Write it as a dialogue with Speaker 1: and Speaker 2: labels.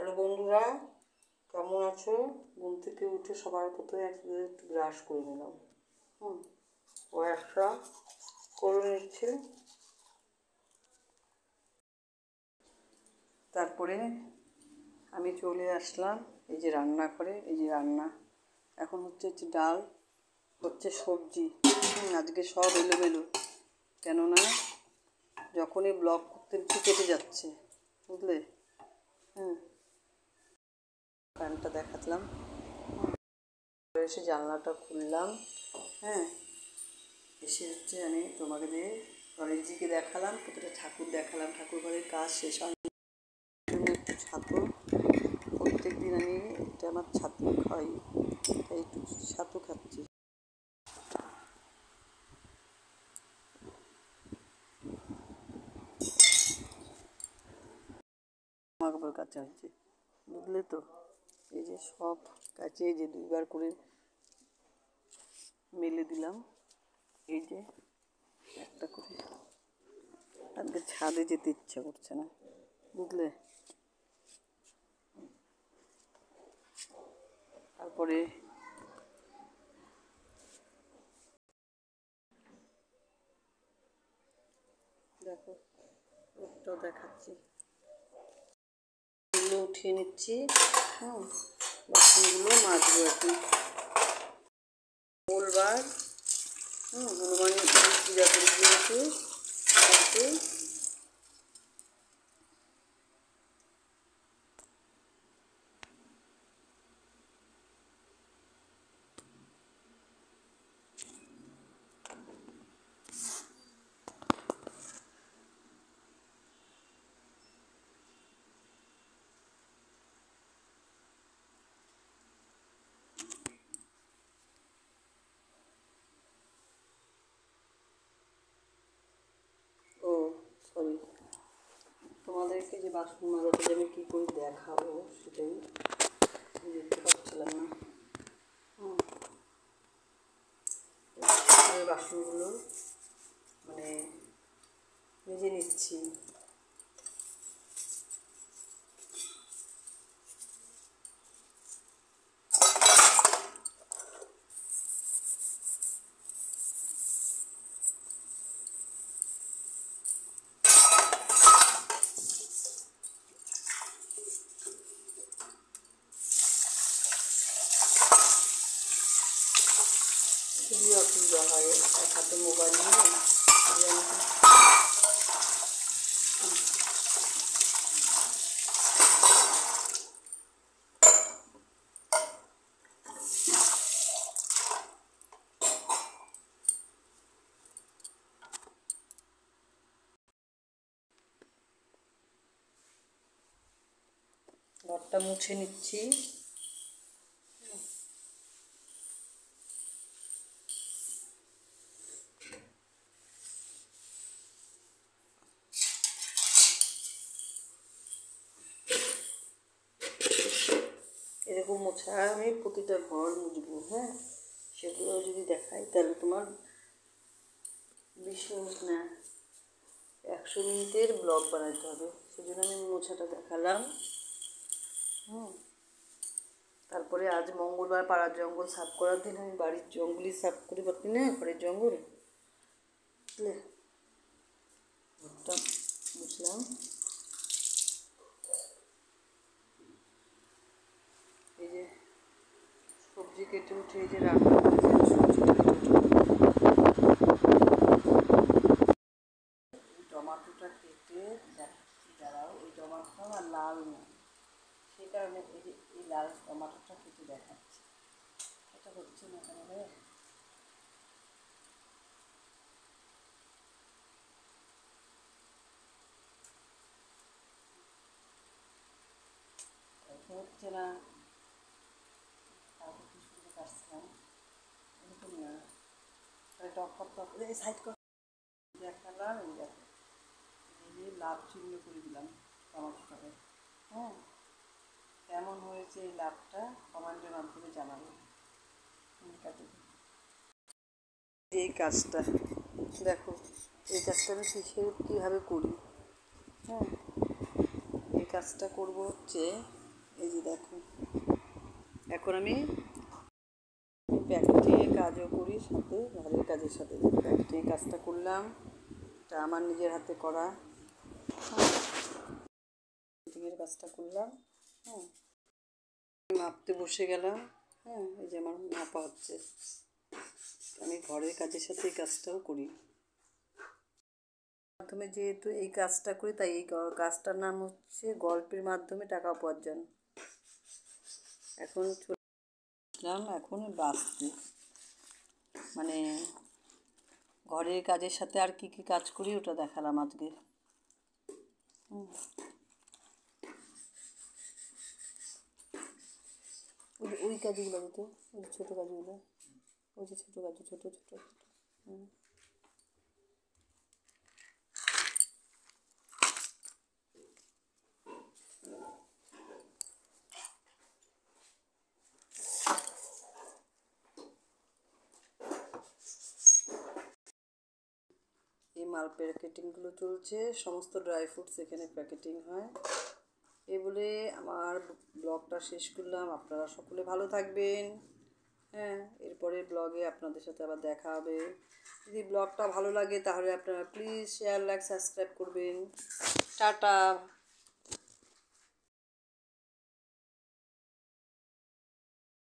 Speaker 1: Hello বন্ধুরা, কেমন আছো? ঘুম থেকে উঠে সবার প্রথমে একটু ব্রাশ করে নিলাম। ব্রাশটা করে নিচ্ছি। তারপরে আমি চলে আসলাম এই যে রান্না করে। এই যে রান্না এখন হচ্ছে ডাল, হচ্ছে সবজি। আজকে সব এলোমেলো, কেননা যখনই ব্লগ করতে কেটে যাচ্ছে, বুঝলে। ফ্যানটা দেখালাম, এসে জানলাটা খুললাম। এসে হচ্ছে আমি তোমাকে দিয়ে গণেশজিকে দেখালাম, কতটা ঠাকুর দেখালাম। ঠাকুর ঘরের কাজ শেষ হয়নি, একটু ছাতু। প্রত্যেক দিন আমি এটা আমার ছাতু খাই, তাই একটু ছাতু খাচ্ছি। জামা কাপড় কাচা হচ্ছে, বুঝলে তো। এই যে সব কাছে যে দুইবার করে মেলে দিলাম। এই যে একটা করে, আজকে ছাদে যেতে ইচ্ছা করছে না, বুঝলে। তারপরে দেখো রোদটাও দেখাচ্ছি, এগুলো উঠিয়ে নিচ্ছি। বাসনগুলো মাজবো এখন। মঙ্গলবার, হনুমান পূজা করে দিয়েছি। ও সরি, তোমাদেরকে যে বাসন মাজাতে যে আমি কী করে দেখাবো সেটাই দেখতে পাচ্ছিলাম না। বাসনগুলো মানে মেজে নিচ্ছি। খুবই অসুবিধা হয় এক হাতে মোবাইল নিয়ে। ঘরটা মুছে নিচ্ছি। এরকম মোছা আমি প্রতিটা ঘর মুছবো। সেগুলো যদি দেখাই তাহলে তোমার 20 মিনিট না 100 মিনিটের ব্লগ বানাতে হবে। সেজন্য আমি মোছাটা দেখালাম। তারপরে আজ মঙ্গলবার, পাড়ার জঙ্গল সাফ করার দিন। আমি বাড়ির জঙ্গলই সাফ করে পারছি না, ঘরের জঙ্গল, বুঝলে। ঘরটা মুছলাম। এই যে সবজি কেটে উঠে এই যে রান্না করেছি, টমাটোটা কেটে দাঁড়াও, এই টমাটো আর লাল না, সেই কারণে এই যে এই লাল টমাটোটা কেটে দেখাচ্ছি। এটা হচ্ছে না তাহলে। হচ্ছে না, তারপর কি সুন্দর কাটছিলাম, এরকম না। টক এই সাইড করে দেখালাম। এই দেখো, এই যে লাভ চিহ্ন করে দিলাম টমাটোটাকে। কেমন হয়েছে এই লাভটা কমেন্টের মাধ্যমে জানাবো। এই কাজটা দেখো, এই কাজটা আমি কীভাবে করি। এই কাজটা করবো হচ্ছে এই যে দেখো, এখন আমি প্যাকেটিংয়ের কাজও করি, সাথে ঘরের কাজের সাথে প্যাকেটিংয়ের কাজটা করলাম। এটা আমার নিজের হাতে করা, প্যাকেটিংয়ের কাজটা করলাম। হ্যাঁ, মাপতে বসে গেলাম। হ্যাঁ, এই যে আমার মাপা হচ্ছে। আমি ঘরের কাজের সাথে এই কাজটাও করি। মাধ্যমে যেহেতু এই কাজটা করি, তাই এই কাজটার নাম হচ্ছে গল্পের মাধ্যমে টাকা উপার্জন। এখন চললাম এখন বাঁচতে, মানে ঘরের কাজের সাথে আর কি কি কাজ করি ওটা দেখালাম আজকে। ওই কাজগুলো তো, ওই ছোটো কাজগুলো, ওই যে ছোটো কাজ, ছোটো ছোটো ছোটো। এই মাল প্যাকেটিংগুলো চলছে, সমস্ত ড্রাই ফ্রুটস এখানে প্যাকেটিং হয়। এই বলে আমার ব্লগটা শেষ করলাম। আপনারা সকলে ভালো থাকবেন। হ্যাঁ, এরপরের ব্লগে আপনাদের সাথে আবার দেখা হবে। যদি ব্লগটা ভালো লাগে তাহলে আপনারা প্লিজ শেয়ার, লাইক, সাবস্ক্রাইব করবেন। টাটা।